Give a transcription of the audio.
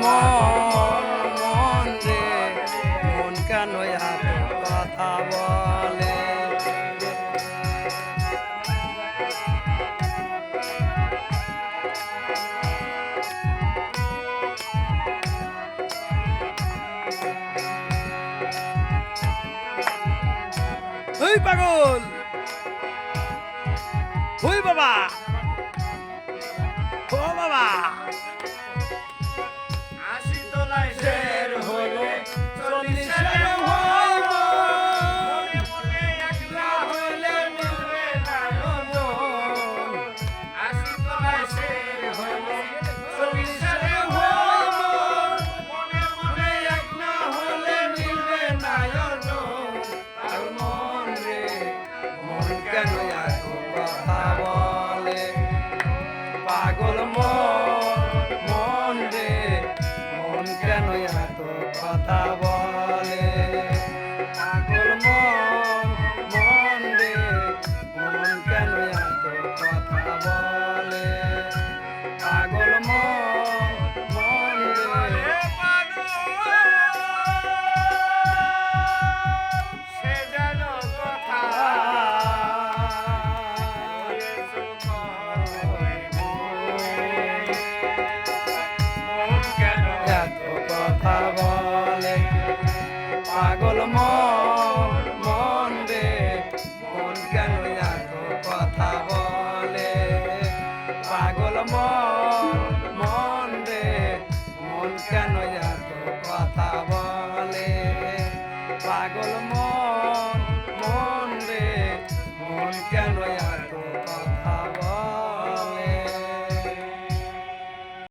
মন মন রে মন কেন এত কথা বলে ওই পাগল ওই বাবা ও বাবা আশি তলায় শের হলো 40 হইব মনে মনে একলা হইলে মিলবে না মন আশি তলায় শের হলো 40 হইব মনে মনে একলা হইলে মিলবে না আর মন রে মন কেন এত কথা বলে পাগল মন মন রে মন কেন এত কথা বলে